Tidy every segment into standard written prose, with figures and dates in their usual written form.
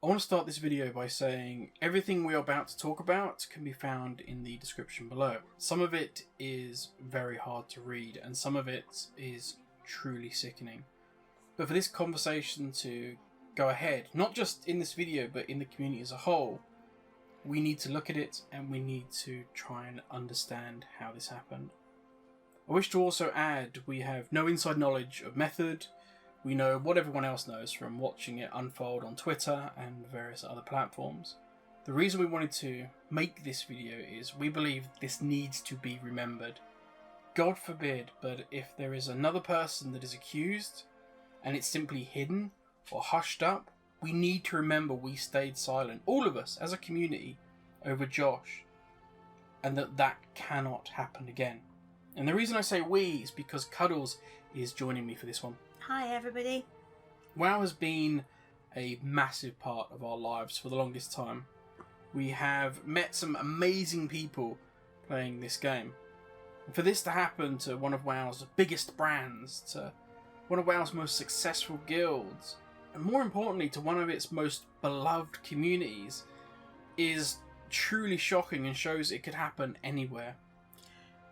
I want to start this video by saying everything we are about to talk about can be found in the description below. Some of it is very hard to read and some of it is truly sickening. But for this conversation to go ahead, not just in this video but in the community as a whole, we need to look at it and we need to try and understand how this happened. I wish to also add we have no inside knowledge of Method. We know what everyone else knows from watching it unfold on Twitter and various other platforms. The reason we wanted to make this video is we believe this needs to be remembered. God forbid, but if there is another person that is accused and it's simply hidden or hushed up, we need to remember we stayed silent, all of us as a community, over Josh, and that cannot happen again. And the reason I say we is because Cuddles is joining me for this one. Hi everybody. WoW has been a massive part of our lives for the longest time. We have met some amazing people playing this game. And for this to happen to one of WoW's biggest brands, to one of WoW's most successful guilds, and more importantly to one of its most beloved communities, is truly shocking and shows it could happen anywhere.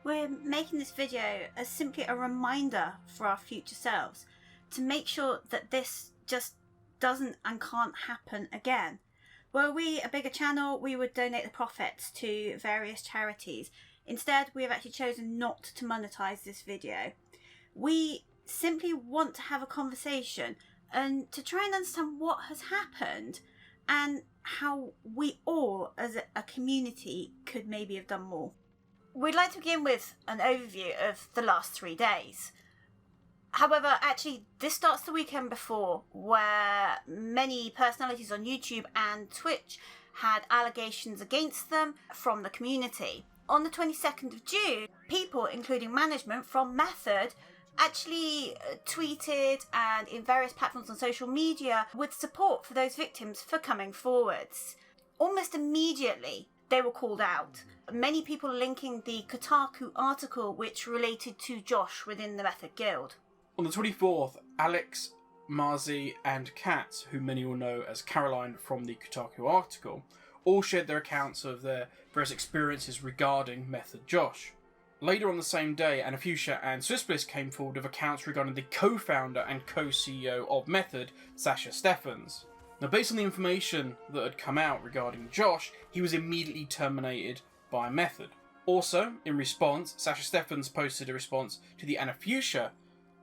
We're making this video as simply a reminder for our future selves to make sure that this just doesn't and can't happen again. Were we a bigger channel, we would donate the profits to various charities. Instead, we have actually chosen not to monetize this video. We simply want to have a conversation and to try and understand what has happened and how we all as a community could maybe have done more. We'd like to begin with an overview of the last 3 days. However, actually, this starts the weekend before, where many personalities on YouTube and Twitch had allegations against them from the community. On the 22nd of June, people, including management from Method, actually tweeted and in various platforms on social media with support for those victims for coming forwards. Almost immediately, they were called out. Many people linking the Kotaku article which related to Josh within the Method Guild. On the 24th, Alex, Marzy and Kat, who many will know as Caroline from the Kotaku article, all shared their accounts of their various experiences regarding MethodJosh. Later on the same day, AnnieFuschia and Swebliss came forward with accounts regarding the co-founder and co-CEO of Method, Josh and Sascha. Now, based on the information that had come out regarding Josh, he was immediately terminated by Method. Also, in response, Josh and Sascha posted a response to the AnnieFuschia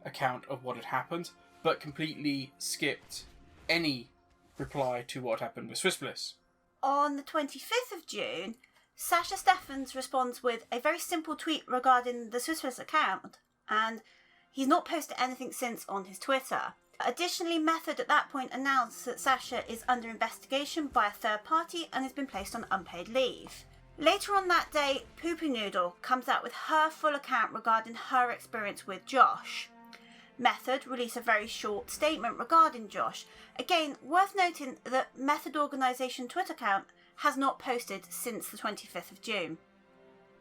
account of what had happened, but completely skipped any reply to what happened with Swebliss. On the 25th of June, Josh and Sascha responds with a very simple tweet regarding the Swebliss account, and he's not posted anything since on his Twitter. Additionally, Method at that point announced that Sascha is under investigation by a third party and has been placed on unpaid leave. Later on that day, Poopernoodle comes out with her full account regarding her experience with Josh. Method released a very short statement regarding Josh. Again, worth noting that Method Organisation Twitter account has not posted since the 25th of June.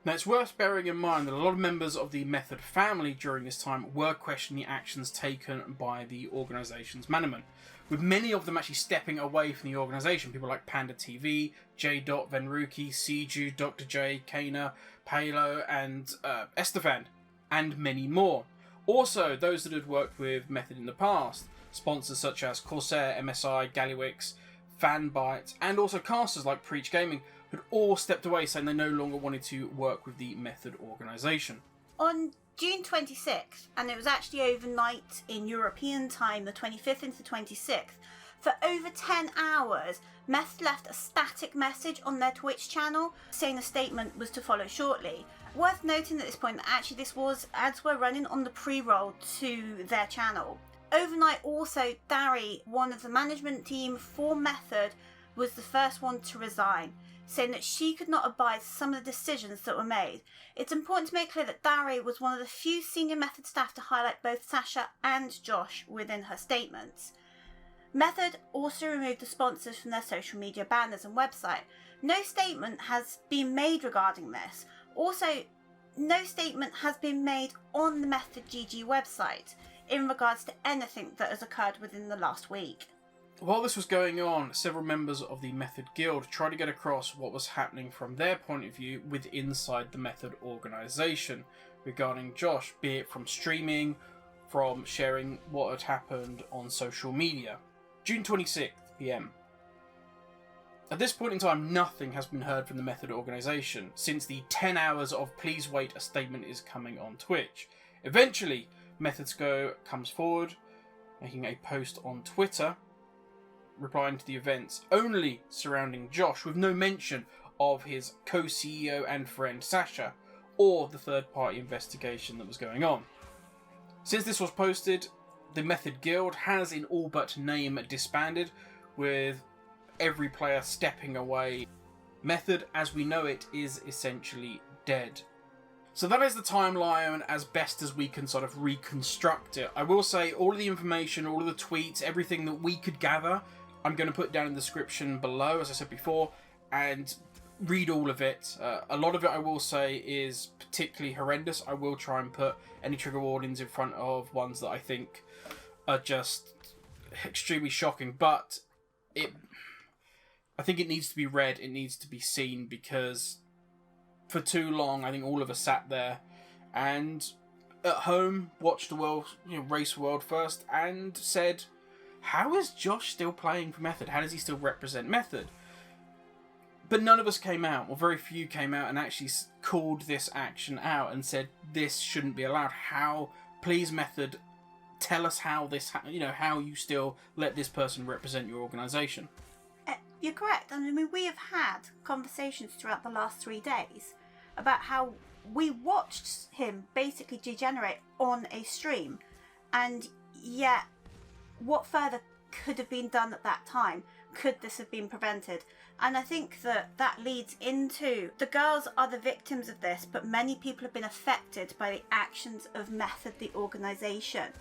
Now, it's worth bearing in mind that a lot of members of the Method family during this time were questioning the actions taken by the organisation's management, with many of them actually stepping away from the organisation. People like Panda TV, J. Venruki, Seju, Dr. J, Kana, Palo, and Estefan, and many more. Also, those that had worked with Method in the past, sponsors such as Corsair, MSI, Gallywix, Fanbyte, and also casters like Preach Gaming, had all stepped away saying they no longer wanted to work with the Method organisation. On June 26th, and it was actually overnight in European time, the 25th into the 26th, for over 10 hours, Method left a static message on their Twitch channel saying a statement was to follow shortly. Worth noting at this point that actually ads were running on the pre-roll to their channel. Overnight also, Dari, one of the management team for Method, was the first one to resign, saying that she could not abide some of the decisions that were made. It's important to make clear that Dari was one of the few senior Method staff to highlight both Sascha and Josh within her statements. Method also removed the sponsors from their social media banners and website. No statement has been made regarding this. Also, no statement has been made on the Method GG website in regards to anything that has occurred within the last week. While this was going on, several members of the Method Guild tried to get across what was happening from their point of view with inside the Method organisation regarding Josh, be it from streaming, from sharing what had happened on social media. June 26th PM. At this point in time, nothing has been heard from the Method organisation since the 10 hours of "please wait, a statement is coming" on Twitch. Eventually, Method Sco comes forward, making a post on Twitter, replying to the events only surrounding Josh, with no mention of his co-CEO and friend Sascha, or the third-party investigation that was going on. Since this was posted, the Method Guild has in all but name disbanded, with every player stepping away. Method, as we know it, is essentially dead. So that is the timeline as best as we can sort of reconstruct it. I will say all of the information, all of the tweets, everything that we could gather, I'm going to put down in the description below, as I said before, and read all of it. A lot of it, I will say, is particularly horrendous. I will try and put any trigger warnings in front of ones that I think are just extremely shocking, but I think it needs to be read, it needs to be seen, because for too long I think all of us sat there and at home watched the world, race world first, and said, how is Josh still playing for Method? How does he still represent Method? But none of us came out, or very few came out and actually called this action out and said this shouldn't be allowed. How, please Method, tell us how this, how you still let this person represent your organisation. You're correct. I mean, we have had conversations throughout the last 3 days about how we watched him basically degenerate on a stream, and yet what further could have been done at that time? Could this have been prevented? And I think that leads into, the girls are the victims of this, but many people have been affected by the actions of Method, the organisation.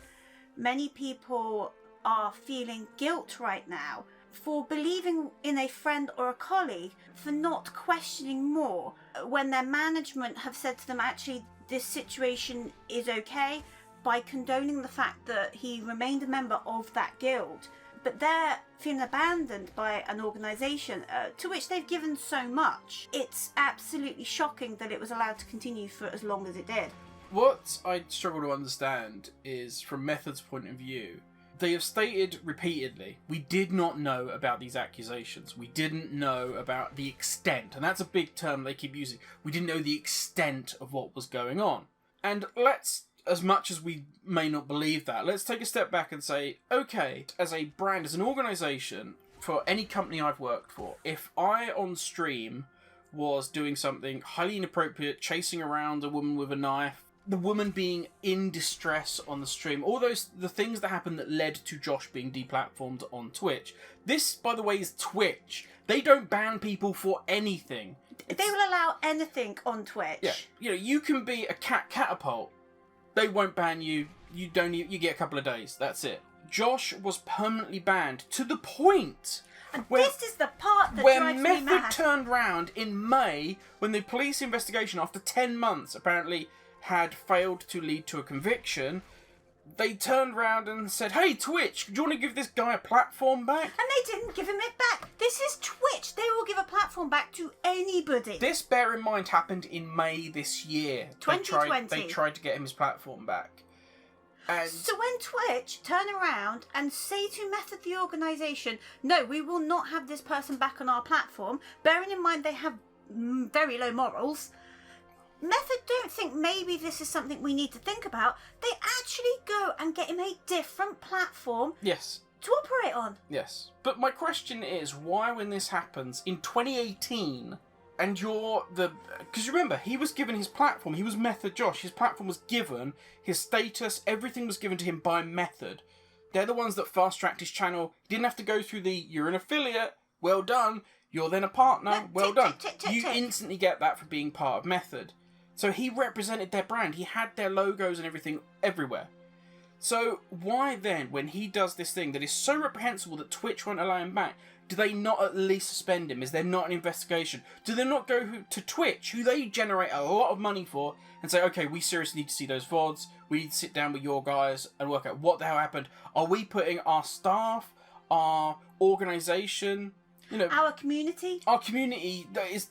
Many people are feeling guilt right now for believing in a friend or a colleague, for not questioning more when their management have said to them, actually, this situation is okay, by condoning the fact that he remained a member of that guild. But they're feeling abandoned by an organisation to which they've given so much. It's absolutely shocking that it was allowed to continue for as long as it did. What I struggle to understand is, from Method's point of view, they have stated repeatedly, we did not know about these accusations. We didn't know about the extent, and that's a big term they keep using. We didn't know the extent of what was going on. And let's, as much as we may not believe that, let's take a step back and say, okay, as a brand, as an organisation, for any company I've worked for, if I on stream was doing something highly inappropriate, chasing around a woman with a knife, the woman being in distress on the stream, all the things that happened that led to Josh being deplatformed on Twitch. This, by the way, is Twitch. They don't ban people for anything. They will allow anything on Twitch. Yeah, you can be a catapult. They won't ban you. You get a couple of days. That's it. Josh was permanently banned to the point. And this is the part that drives me mad. Method turned round in May, when the police investigation, after 10 months, apparently had failed to lead to a conviction, they turned round and said, hey, Twitch, do you want to give this guy a platform back? And they didn't give him it back. This is Twitch. They will give a platform back to anybody. This, bear in mind, happened in May this year. 2020. They tried to get him his platform back. And so when Twitch turn around and say to Method, the organisation, no, we will not have this person back on our platform, bearing in mind they have very low morals, Method don't think maybe this is something we need to think about. They actually go and get him a different platform. Yes. To operate on. Yes. But my question is, why, when this happens in 2018, and you're because remember, he was given his platform, he was MethodJosh, his platform was given, his status, everything was given to him by Method. They're the ones that fast-tracked his channel. He didn't have to go through you're an affiliate, well done, you're then a partner, well done. You instantly get that for being part of Method. So he represented their brand. He had their logos and everything everywhere. So why then, when he does this thing that is so reprehensible that Twitch won't allow him back, do they not at least suspend him? Is there not an investigation? Do they not go to Twitch, who they generate a lot of money for, and say, okay, we seriously need to see those VODs. We need to sit down with your guys and work out what the hell happened. Are we putting our staff, our organisation, our community. That is,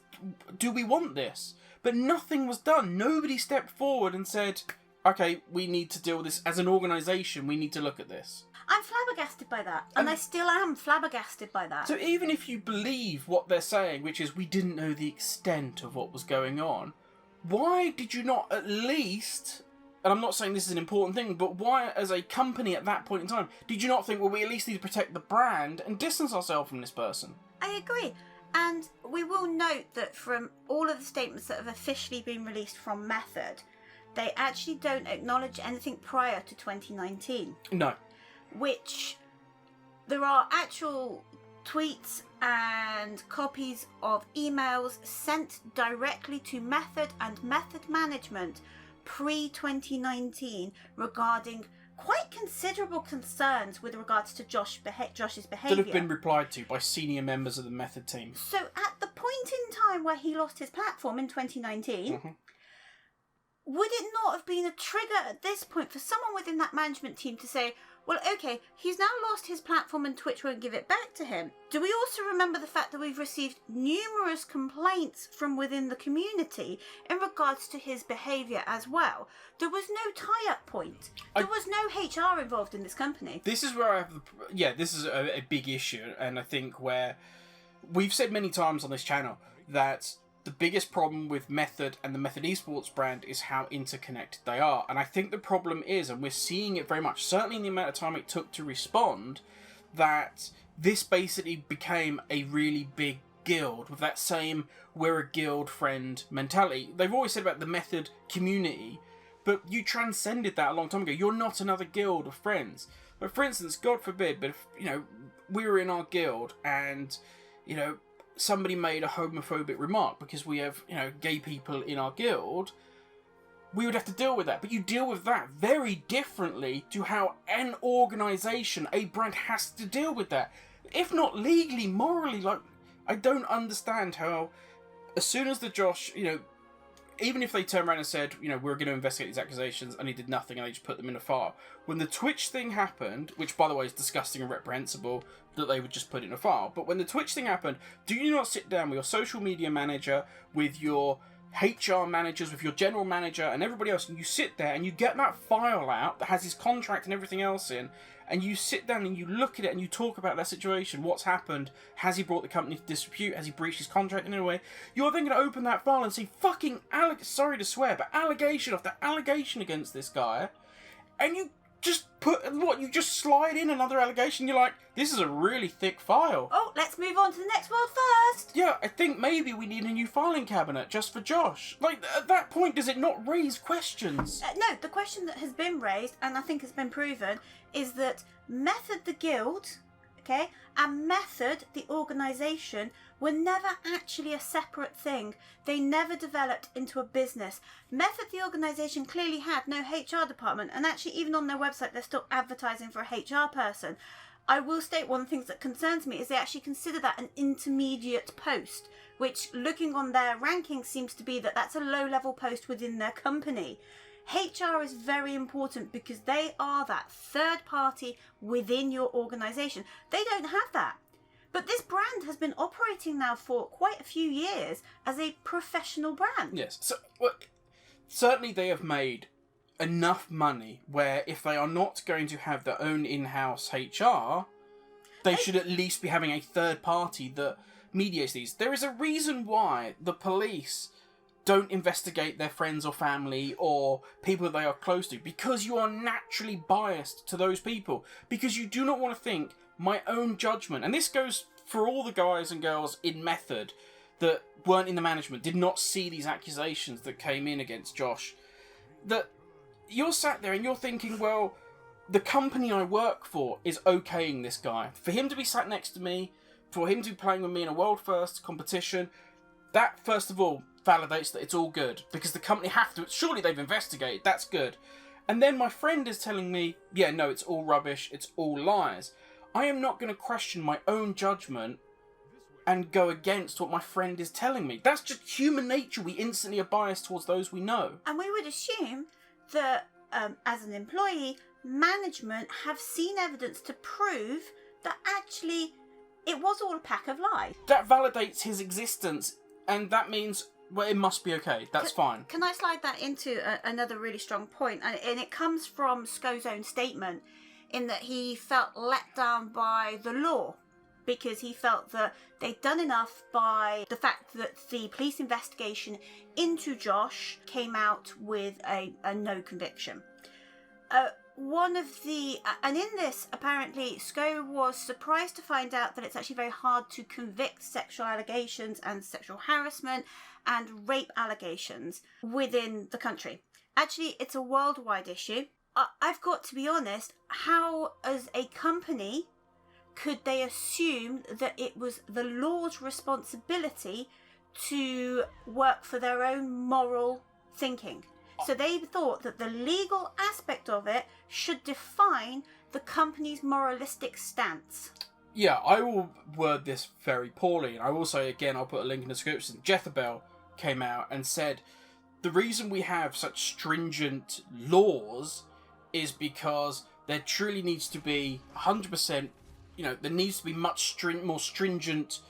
do we want this? But nothing was done. Nobody stepped forward and said, okay, we need to deal with this as an organisation. We need to look at this. I'm flabbergasted by that. And I still am flabbergasted by that. So even if you believe what they're saying, which is we didn't know the extent of what was going on, why did you not at least, and I'm not saying this is an important thing, but why as a company at that point in time, did you not think, well, we at least need to protect the brand and distance ourselves from this person? I agree. And we will note that from all of the statements that have officially been released from Method, they actually don't acknowledge anything prior to 2019. No. Which there are actual tweets and copies of emails sent directly to Method and Method management pre-2019 regarding quite considerable concerns with regards to Josh's behaviour. That have been replied to by senior members of the Method team. So at the point in time where he lost his platform in 2019, would it not have been a trigger at this point for someone within that management team to say, well, okay, he's now lost his platform and Twitch won't give it back to him? Do we also remember the fact that we've received numerous complaints from within the community in regards to his behaviour as well? There was no tie-up point. There was no HR involved in this company. This is where I have... this is a big issue, and I think where we've said many times on this channel that the biggest problem with Method and the Method Esports brand is how interconnected they are. And I think the problem is, and we're seeing it very much, certainly in the amount of time it took to respond, that this basically became a really big guild with that same we're a guild friend mentality. They've always said about the Method community, but you transcended that a long time ago. You're not another guild of friends. But for instance, God forbid, but if, we were in our guild and, somebody made a homophobic remark because we have, gay people in our guild, we would have to deal with that. But you deal with that very differently to how an organisation, a brand, has to deal with that. If not legally, morally, I don't understand how, as soon as the Josh, even if they turned around and said, we're going to investigate these accusations, and he did nothing and they just put them in a file. When the Twitch thing happened, which by the way is disgusting and reprehensible that they would just put it in a file, but when the Twitch thing happened, do you not sit down with your social media manager, with your HR managers, with your general manager and everybody else, and you sit there and you get that file out that has his contract and everything else in, and you sit down and you look at it and you talk about that situation, what's happened, has he brought the company to disrepute, has he breached his contract in any way? You're then going to open that file and see fucking, sorry to swear, but allegation after allegation against this guy, and you just you just slide in another allegation. You're like, this is a really thick file. Oh, let's move on to the next world first. Yeah, I think maybe we need a new filing cabinet just for Josh. At that point, does it not raise questions? No, the question that has been raised, and I think has been proven, is that Method the guild, and Method the organisation were never actually a separate thing. They never developed into a business. Method the organisation clearly had no HR department, and actually even on their website they're still advertising for a HR person. I will state one of the things that concerns me is they actually consider that an intermediate post, which looking on their rankings seems to be that that's a low-level post within their company. HR is very important because they are that third party within your organisation. They don't have that. But this brand has been operating now for quite a few years as a professional brand. Yes. So, certainly they have made enough money where if they are not going to have their own in-house HR, they should at least be having a third party that mediates these. There is a reason why the police don't investigate their friends or family or people that they are close to, because you are naturally biased to those people, because you do not want to think my own judgment, and this goes for all the guys and girls in Method that weren't in the management, did not see these accusations that came in against Josh, that you're sat there and you're thinking, well, the company I work for is okaying this guy. For him to be sat next to me, for him to be playing with me in a world first competition, that first of all validates that it's all good, because the company have to, surely they've investigated, that's good. And then my friend is telling me, yeah, no, it's all rubbish, it's all lies. I am not going to question my own judgment and go against what my friend is telling me. That's just human nature. We instantly are biased towards those we know. And we would assume that as an employee, management have seen evidence to prove that actually it was all a pack of lies. That validates his existence, and that means, well, it must be okay. That's fine. Can I slide that into another really strong point? And it comes from Sco's own statement, in that he felt let down by the law, because he felt that they'd done enough by the fact that the police investigation into Josh came out with a no conviction. And in this, apparently, Sco was surprised to find out that it's actually very hard to convict sexual allegations and sexual harassment and rape allegations within the country. Actually, it's a worldwide issue. I've got to be honest, how, as a company, could they assume that it was the law's responsibility to work for their own moral thinking? So they thought that the legal aspect of it should define the company's moralistic stance. Yeah, I will word this very poorly. And I will say, again, I'll put a link in the description. Jezebel came out and said, the reason we have such stringent laws is because there truly needs to be 100%, there needs to be much more stringent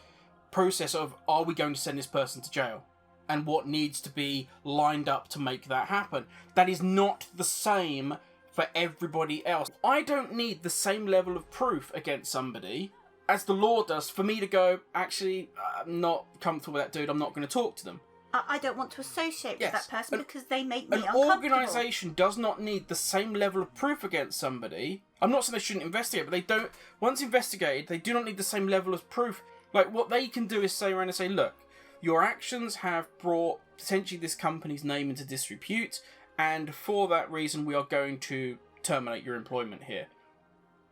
process of, are we going to send this person to jail? And what needs to be lined up to make that happen. That is not the same for everybody else. I don't need the same level of proof against somebody as the law does for me to go, actually, I'm not comfortable with that dude, I'm not going to talk to them. I don't want to associate with that person because they make me uncomfortable. An organisation does not need the same level of proof against somebody. I'm not saying they shouldn't investigate, but they don't. Once investigated, they do not need the same level of proof. Like, what they can do is say around and say, look, your actions have brought potentially this company's name into disrepute, and for that reason we are going to terminate your employment here.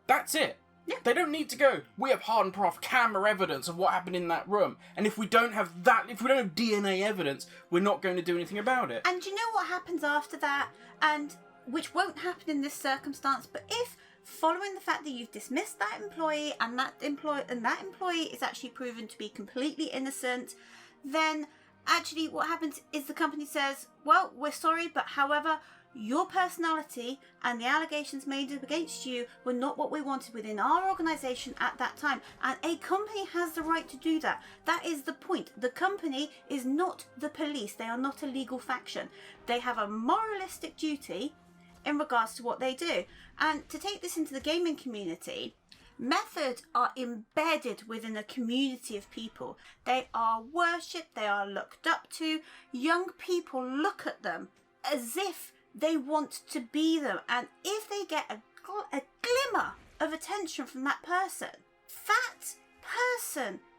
That's it. Yeah. They don't need to go, we have hard and soft camera evidence of what happened in that room, and if we don't have that, if we don't have DNA evidence, we're not going to do anything about it. And do you know what happens after that? And which won't happen in this circumstance, but if, following the fact that you've dismissed that employee and that employee is actually proven to be completely innocent, then actually what happens is the company says, well, we're sorry, but however, your personality and the allegations made against you were not what we wanted within our organisation at that time. And a company has the right to do that. That is the point. The company is not the police. They are not a legal faction. They have a moralistic duty in regards to what they do. And to take this into the gaming community, Method are embedded within a community of people. They are worshipped, they are looked up to. Young people look at them as if they want to be them. And if they get a glimmer of attention from that person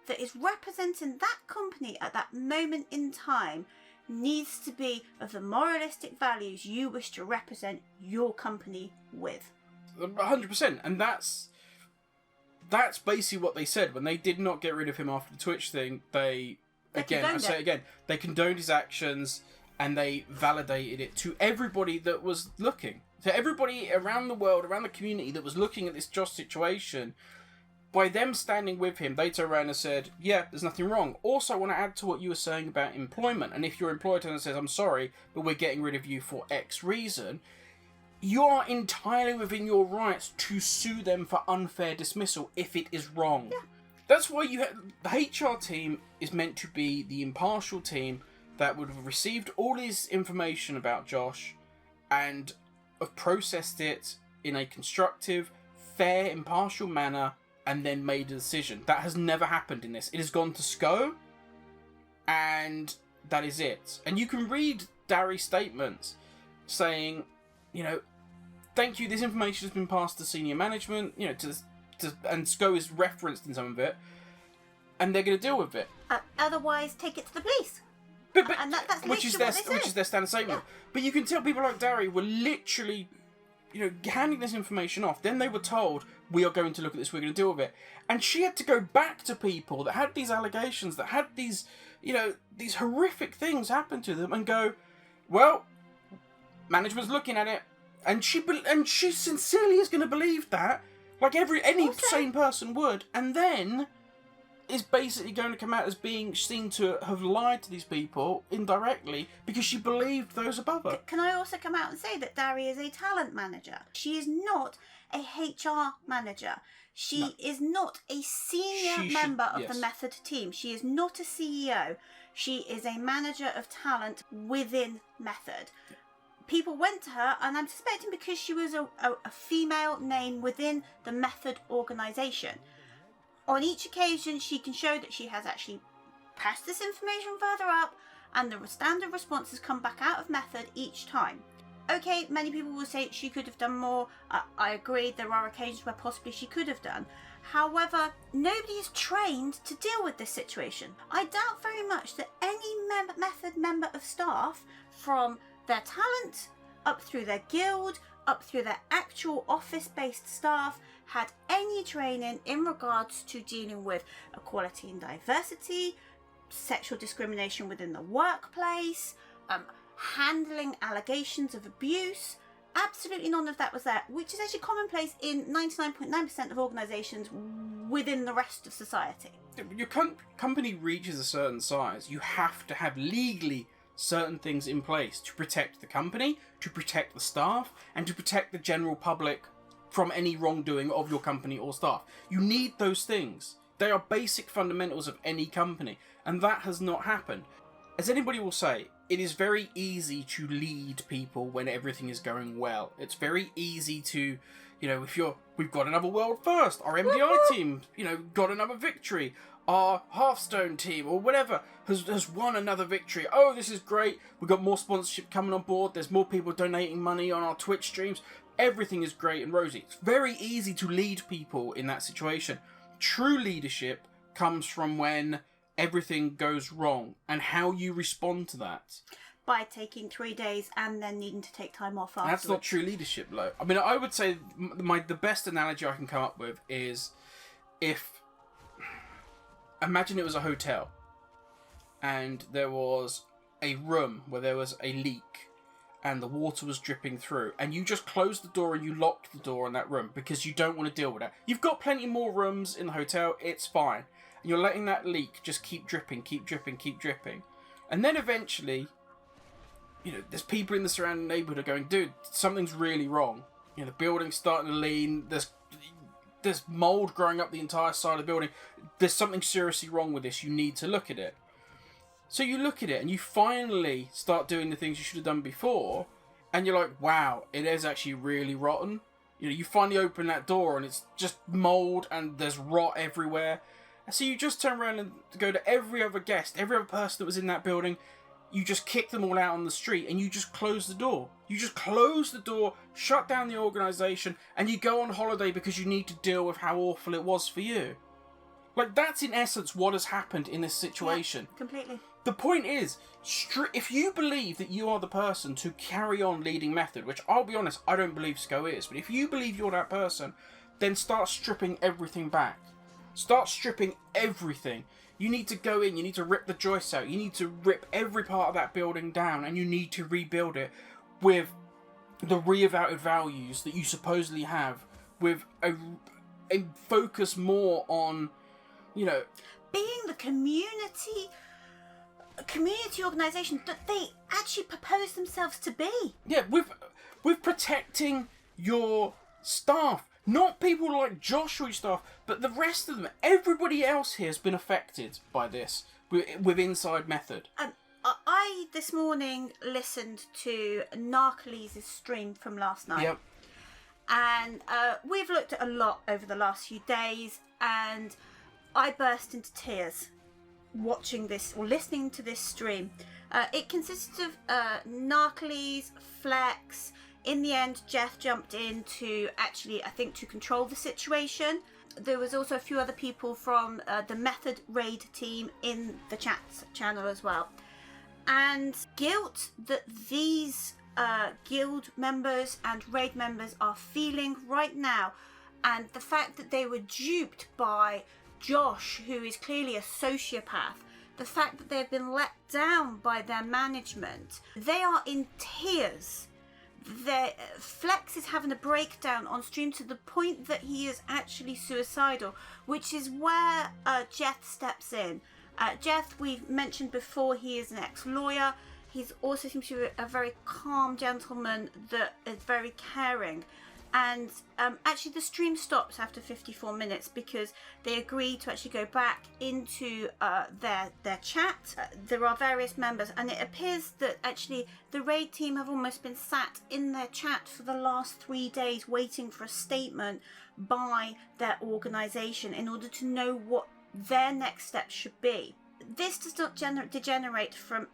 that is representing that company at that moment in time needs to be of the moralistic values you wish to represent your company with. 100%. And that's basically what they said. When they did not get rid of him after the Twitch thing, they condoned his actions, and they validated it to everybody that was looking. To everybody around the world, around the community that was looking at this Josh situation. By them standing with him, they turned around and said, yeah, there's nothing wrong. Also, I want to add to what you were saying about employment. And if your employer turns and says, I'm sorry, but we're getting rid of you for X reason, you are entirely within your rights to sue them for unfair dismissal if it is wrong. Yeah. That's why the HR team is meant to be the impartial team that would have received all this information about Josh and have processed it in a constructive, fair, impartial manner and then made a decision. That has never happened in this. It has gone to Sco, and that is it. And you can read Dary's statements saying, thank you, this information has been passed to senior management, and Sco is referenced in some of it, and they're going to deal with it. Otherwise, take it to the police. And that's which is their standard statement. Yeah. But you can tell people like Dary were literally, handing this information off. Then they were told, we are going to look at this, we're going to deal with it. And she had to go back to people that had these allegations, that had these, these horrific things happen to them, and go, well, management's looking at it. And she sincerely is going to believe that, like any sane person would, and then is basically going to come out as being seen to have lied to these people indirectly because she believed those above her. Can I also come out and say that Dari is a talent manager? She is not a HR manager. She is not a senior member of the Method team. She is not a CEO. She is a manager of talent within Method. People went to her, and I'm suspecting because she was a female name within the Method organisation. On each occasion, she can show that she has actually passed this information further up, and the standard responses come back out of Method each time. Okay, many people will say she could have done more. I agree, there are occasions where possibly she could have done. However, nobody is trained to deal with this situation. I doubt very much that any Method member of staff, from their talent, up through their guild, up through their actual office-based staff, had any training in regards to dealing with equality and diversity, sexual discrimination within the workplace, handling allegations of abuse. Absolutely none of that was there, which is actually commonplace in 99.9% of organisations within the rest of society. Your company reaches a certain size, you have to have legally certain things in place to protect the company, to protect the staff, and to protect the general public from any wrongdoing of your company or staff. You need those things. They are basic fundamentals of any company, and that has not happened. As anybody will say, it is very easy to lead people when everything is going well. It's very easy to, we've got another world first, our MDI team, got another victory. Our Hearthstone team, or whatever, has won another victory. Oh, this is great. We've got more sponsorship coming on board. There's more people donating money on our Twitch streams. Everything is great and rosy. It's very easy to lead people in that situation. True leadership comes from when everything goes wrong and how you respond to that. By taking 3 days and then needing to take time off afterwards. That's not true leadership, though. I mean, I would say the best analogy I can come up with is imagine it was a hotel and there was a room where there was a leak and the water was dripping through, and you just closed the door and you locked the door in that room because you don't want to deal with that. You've got plenty more rooms in the hotel, it's fine. And you're letting that leak just keep dripping, keep dripping, keep dripping. And then eventually, there's people in the surrounding neighborhood are going, dude, something's really wrong. The building's starting to lean, there's mold growing up the entire side of the building. There's something seriously wrong with this. You need to look at it. So you look at it and you finally start doing the things you should have done before. And you're like, wow, it is actually really rotten. You finally open that door and it's just mold and there's rot everywhere. And so you just turn around and go to every other guest, every other person that was in that building. You just kick them all out on the street and you just close the door. You just close the door, shut down the organisation, and you go on holiday because you need to deal with how awful it was for you. Like, that's in essence what has happened in this situation. Yeah, completely. The point is, if you believe that you are the person to carry on leading Method, which I'll be honest, I don't believe Sco is, but if you believe you're that person, then start stripping everything back. Start stripping everything. You need to go in, you need to rip the joists out, you need to rip every part of that building down, and you need to rebuild it with the reevaluated values that you supposedly have, with a focus more on, being the community organisation that they actually propose themselves to be. Yeah, with protecting your staff. Not people like Josh or your staff, but the rest of them. Everybody else here has been affected by this with Inside Method. I, this morning, listened to Narcles' stream from last night. Yep. And we've looked at a lot over the last few days, and I burst into tears watching this or listening to this stream. It consisted of Narcles, Flex. In the end, Jeff jumped in to actually, I think, to control the situation. There was also a few other people from the Method Raid team in the chat channel as well. And guilt that these guild members and raid members are feeling right now, and the fact that they were duped by Josh, who is clearly a sociopath, the fact that they've been let down by their management, they are in tears. Flex is having a breakdown on stream to the point that he is actually suicidal, which is where Jeff steps in. Jeff, we've mentioned before, he is an ex-lawyer. He also seems to be a very calm gentleman that is very caring. And actually the stream stops after 54 minutes because they agreed to actually go back into their chat. There are various members, and it appears that actually the raid team have almost been sat in their chat for the last 3 days waiting for a statement by their organisation in order to know what their next steps should be. This does not degenerate from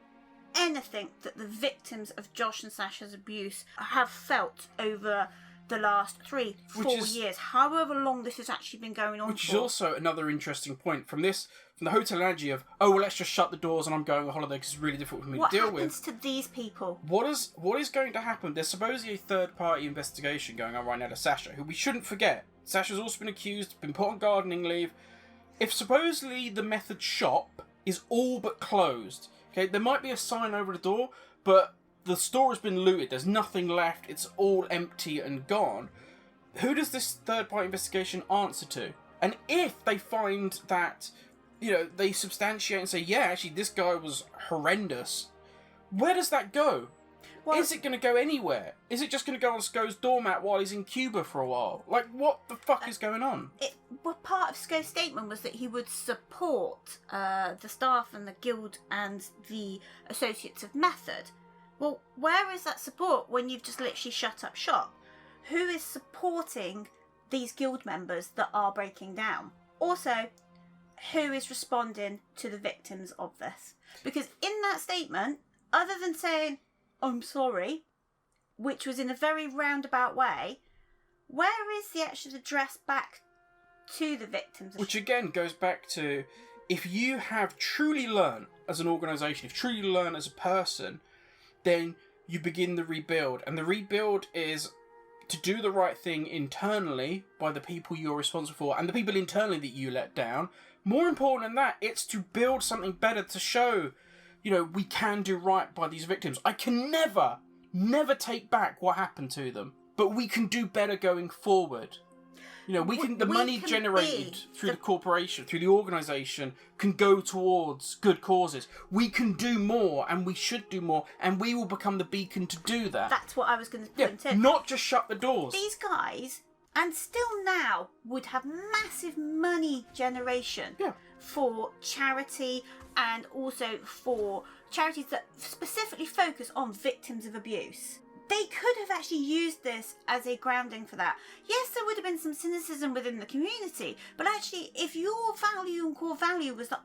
anything that the victims of Josh and Sascha's abuse have felt over the last 3-4 years, however long this has actually been going on. Which is also another interesting point from the hotel analogy of, oh, well, let's just shut the doors and I'm going on holiday because it's really difficult for me to deal with. What happens to these people? What is going to happen? There's supposedly a third-party investigation going on right now to Sascha, who we shouldn't forget. Sascha's also been accused, been put on gardening leave. If supposedly the Method shop is all but closed, okay, there might be a sign over the door, but the store has been looted. There's nothing left. It's all empty and gone. Who does this third-party investigation answer to? And if they find that, they substantiate and say, yeah, actually, this guy was horrendous, where does that go? Well, is it going to go anywhere? Is it just going to go on Sco's doormat while he's in Cuba for a while? Like, what the fuck is going on? Part of Sco's statement was that he would support the staff and the guild and the associates of Method. Well, where is that support when you've just literally shut up shop? Who is supporting these guild members that are breaking down? Also, who is responding to the victims of this? Because in that statement, other than saying, I'm sorry, which was in a very roundabout way, where is the actual address back to the victims? Which again goes back to, if you have truly learned as an organisation, if truly learned as a person, then you begin the rebuild. And the rebuild is to do the right thing internally by the people you're responsible for and the people internally that you let down. More important than that, it's to build something better to show, we can do right by these victims. I can never take back what happened to them, but we can do better going forward. The money generated through the corporation, through the organisation, can go towards good causes. We can do more, and we should do more, and we will become the beacon to do that. That's what I was going to point in. Not just shut the doors. These guys, and still now, would have massive money generation for charity, and also for charities that specifically focus on victims of abuse. They could have actually used this as a grounding for that. Yes, there would have been some cynicism within the community, but actually, if your value and core value was that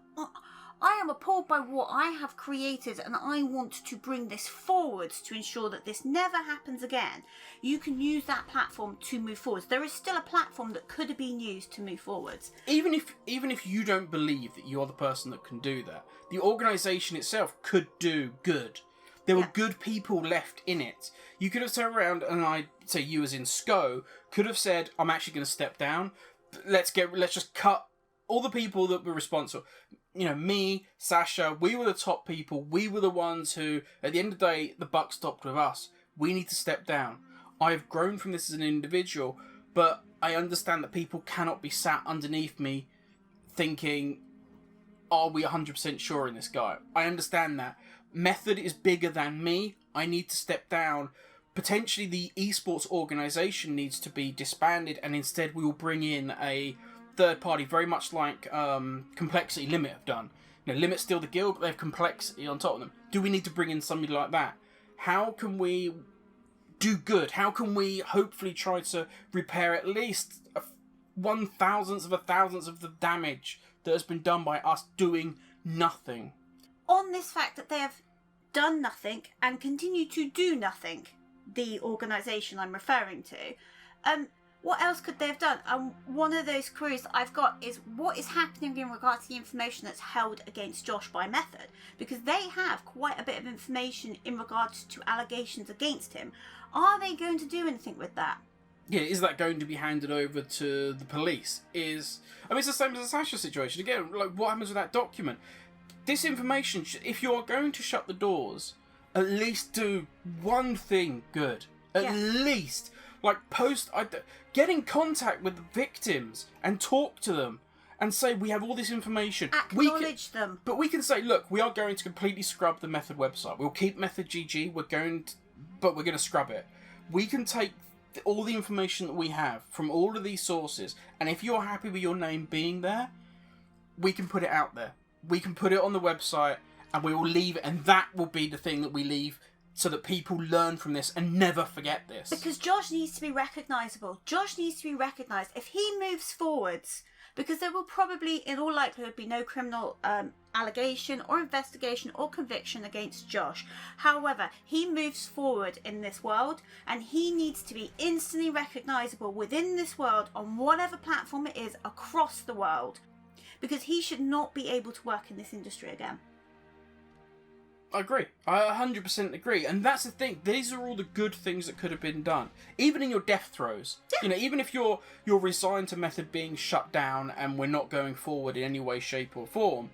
I am appalled by what I have created and I want to bring this forwards to ensure that this never happens again, you can use that platform to move forwards. There is still a platform that could have been used to move forwards. Even if you don't believe that you're the person that can do that, the organisation itself could do good. There were good people left in it. You could have turned around and I'd say you as in Sco could have said, I'm actually going to step down. Let's just cut all the people that were responsible. Me, Sascha, we were the top people. We were the ones who, at the end of the day, the buck stopped with us. We need to step down. I've grown from this as an individual, but I understand that people cannot be sat underneath me thinking, are we 100% sure in this guy? I understand that. Method is bigger than me. I need to step down. Potentially the esports organisation needs to be disbanded and instead we will bring in a third party, very much like Complexity Limit have done. Limit's still the guild, but they have Complexity on top of them. Do we need to bring in somebody like that? How can we do good? How can we hopefully try to repair at least 1/1000th of a thousandth of the damage that has been done by us doing nothing? On this fact that they have done nothing and continue to do nothing, the organisation I'm referring to, what else could they have done? One of those queries that I've got is what is happening in regards to the information that's held against Josh by Method? Because they have quite a bit of information in regards to allegations against him. Are they going to do anything with that? Yeah, is that going to be handed over to the police? It's the same as the Sascha situation. Again, like, what happens with that document? This information, if you are going to shut the doors, at least do one thing good. At least. Like, get in contact with the victims and talk to them and say, we have all this information. Acknowledge them. But we can say, look, we are going to completely scrub the Method website. We'll keep Method GG, but we're going to scrub it. We can take all the information that we have from all of these sources, and if you're happy with your name being there, we can put it out there. We can put it on the website, and we will leave it, and that will be the thing that we leave so that people learn from this and never forget this. Because Josh needs to be recognisable. Josh needs to be recognised. If he moves forwards, because there will probably, in all likelihood, be no criminal allegation or investigation or conviction against Josh. However, he moves forward in this world, and he needs to be instantly recognisable within this world on whatever platform it is across the world, because he should not be able to work in this industry again. I agree. I 100% agree. And that's the thing. These are all the good things that could have been done. Even in your death throes. Yeah. You know, even if you're resigned to Method being shut down and we're not going forward in any way, shape or form,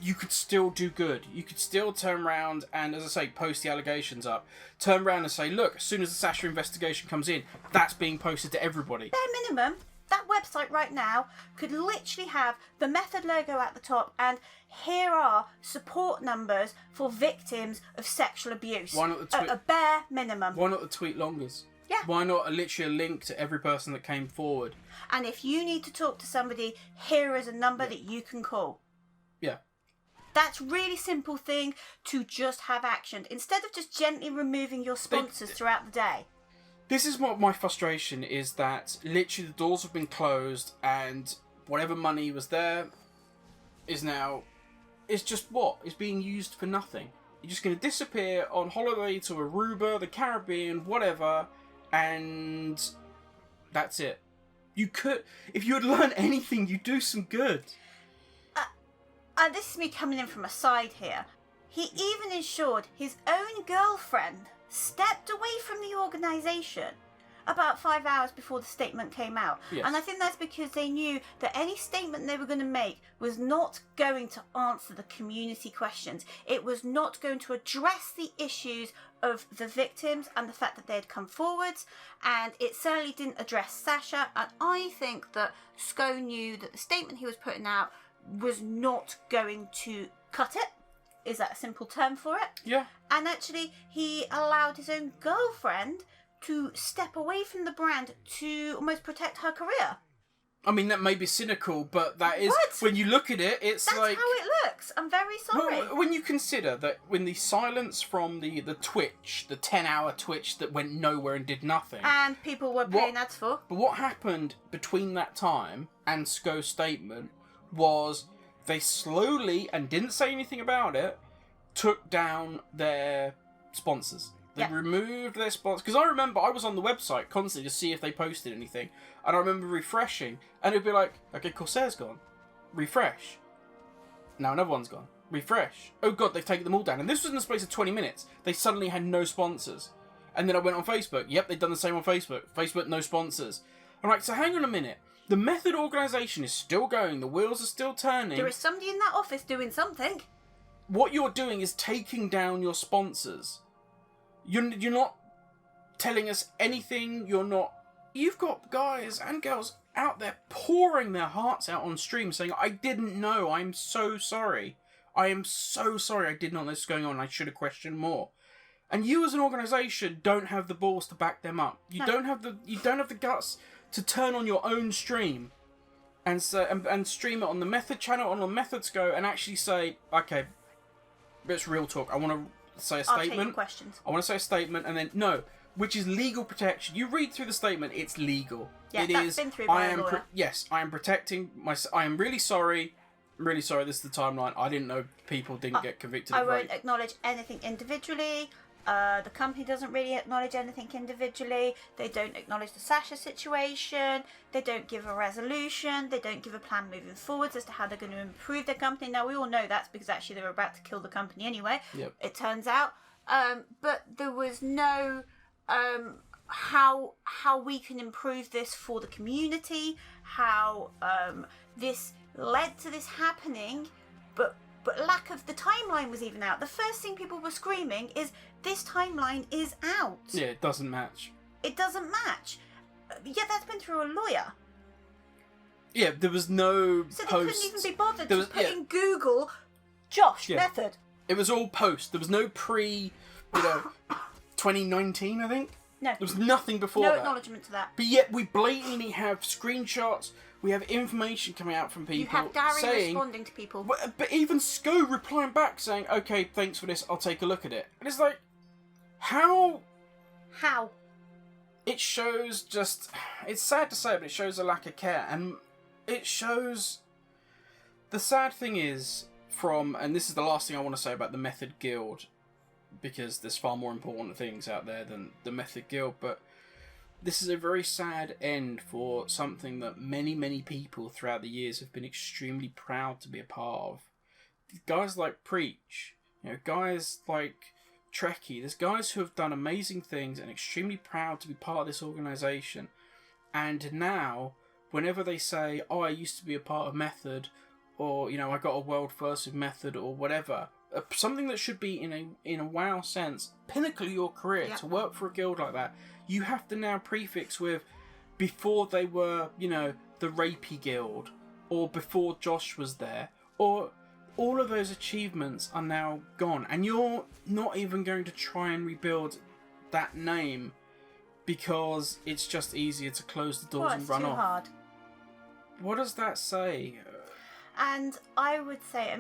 you could still do good. You could still turn around and, as I say, post the allegations up. Turn around and say, look, as soon as the Sascha investigation comes in, that's being posted to everybody. Bare minimum, that website right now could literally have the Method logo at the top and here are support numbers for victims of sexual abuse. Why not the tweet? A bare minimum. Why not the tweet longers? Yeah. Why not literally a link to every person that came forward? And if you need to talk to somebody, here is a number that you can call. Yeah. That's really simple thing to just have actioned instead of just gently removing your sponsors throughout the day. This is what my frustration is, that literally the doors have been closed and whatever money was there is now... It's just what? It's being used for nothing. You're just going to disappear on holiday to Aruba, the Caribbean, whatever, and that's it. You could... If you had learned anything, you'd do some good. This is me coming in from a side here. He even ensured his own girlfriend stepped away from the organisation about 5 hours before the statement came out. Yes. And I think that's because they knew that any statement they were going to make was not going to answer the community questions. It was not going to address the issues of the victims and the fact that they had come forwards, and it certainly didn't address Sascha. And I think that Sco knew that the statement he was putting out was not going to cut it. Is that a simple term for it? Yeah. And actually, he allowed his own girlfriend to step away from the brand to almost protect her career. I mean, that may be cynical, but that is... What? When you look at it, it's That's like... how it looks. I'm very sorry. Well, when you consider that when the silence from the Twitch, the 10-hour Twitch that went nowhere and did nothing... And people were paying ads for. But what happened between that time and Sco's statement was they slowly, and didn't say anything about it, took down their sponsors. They removed their sponsors. Because I remember I was on the website constantly to see if they posted anything. And I remember refreshing. And it'd be like, okay, Corsair's gone. Refresh. Now another one's gone. Refresh. Oh god, they've taken them all down. And this was in the space of 20 minutes. They suddenly had no sponsors. And then I went on Facebook. Yep, they've done the same on Facebook. Facebook, no sponsors. I'm like, so hang on a minute. The Method organisation is still going. The wheels are still turning. There is somebody in that office doing something. What you're doing is taking down your sponsors. You're not telling us anything. You've got guys and girls out there pouring their hearts out on stream saying, I didn't know. I'm so sorry. I am so sorry. I did not know this was going on. I should have questioned more. And you as an organisation don't have the balls to back them up. You don't have the guts to turn on your own stream and stream it on the Method channel, on the Method Sco, and actually say, okay, it's real talk. I want to say a statement. I'll take your questions. I want to say a statement, and then no, which is legal protection. You read through the statement; it's legal. Yeah, that's been through by a lawyer. Yes, I am protecting my. I am really sorry. I'm really sorry. This is the timeline. I didn't know people didn't get convicted. I of won't rape. acknowledge anything individually. The company doesn't really acknowledge anything individually. They don't acknowledge the Sascha situation. They don't give a resolution. They don't give a plan moving forwards as to how they're going to improve their company. Now, we all know that's because actually they were about to kill the company anyway, it turns out. But there was no how we can improve this for the community, how this led to this happening, but lack of the timeline was even out. The first thing people were screaming is, this timeline is out. Yeah, it doesn't match. It doesn't match. Yeah, that's been through a lawyer. Yeah, there was no So they post. couldn't even be bothered to put in Google, Josh, Method. It was all post. There was no 2019, I think. No. There was nothing before No that. acknowledgement to that. But yet we blatantly have screenshots, we have information coming out from people You have Gary saying... responding to people. But even Sco replying back saying, okay, thanks for this, I'll take a look at it. And it's like, how? How? It shows just... It's sad to say, but it shows a lack of care. And it shows... The sad thing is, and this is the last thing I want to say about the Method Guild, because there's far more important things out there than the Method Guild, but this is a very sad end for something that many, many people throughout the years have been extremely proud to be a part of. Guys like Preach, guys like Trekkie, there's guys who have done amazing things and extremely proud to be part of this organisation. And now, whenever they say, oh, I used to be a part of Method, or, I got a world first with Method, or whatever, something that should be in a WoW sense, pinnacle of your career, to work for a guild like that, you have to now prefix with before they were, the Rapey Guild, or before Josh was there, or all of those achievements are now gone, and you're not even going to try and rebuild that name because it's just easier to close the doors and run off. Hard. What does that say? And I would say,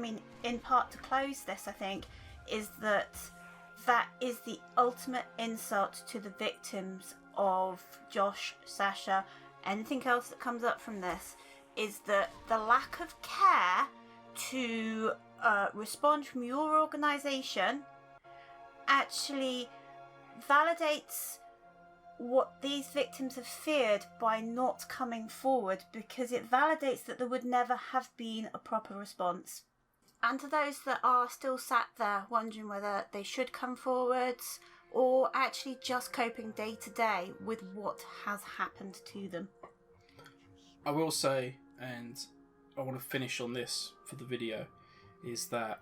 in part to close this, I think, is that is the ultimate insult to the victims of Josh, Sascha, anything else that comes up from this, is that the lack of care to respond from your organisation actually validates what these victims have feared by not coming forward, because it validates that there would never have been a proper response. And to those that are still sat there wondering whether they should come forwards or actually just coping day to day with what has happened to them. I will say, and I want to finish on this for the video, is that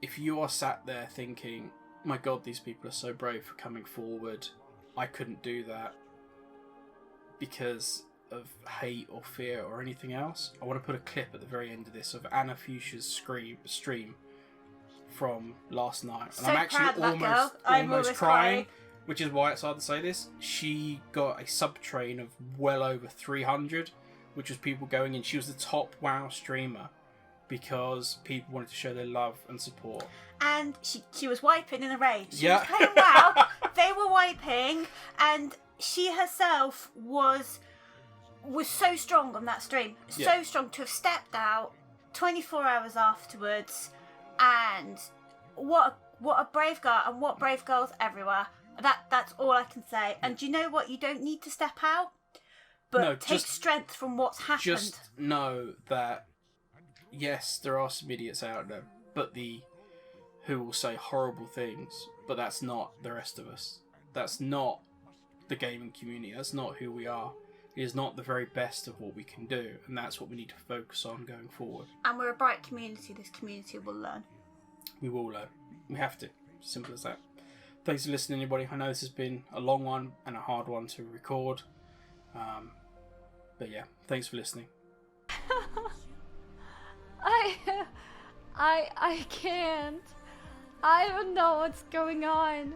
if you are sat there thinking, my God, these people are so brave for coming forward, I couldn't do that because of hate or fear or anything else, I want to put a clip at the very end of this of AnnieFuschia's stream from last night. And so I'm actually almost crying, which is why it's hard to say this. She got a sub-train of well over 300, which was people going in. She was the top WoW streamer because people wanted to show their love and support. And she was wiping in a rage. She was playing WoW, they were wiping, and she herself was so strong on that stream. So strong to have stepped out 24 hours afterwards, and what a brave girl, and what brave girls everywhere. That's all I can say. And do you know what? You don't need to step out, but take strength from what's happened. Just know that, yes, there are some idiots out there, but who will say horrible things, but that's not the rest of us. That's not the gaming community. That's not who we are. It is not the very best of what we can do, and that's what we need to focus on going forward. And we're a bright community. This community will learn. We will learn. We have to. Simple as that. Thanks for listening, everybody. I know this has been a long one and a hard one to record. But yeah, thanks for listening. I can't. I don't know what's going on.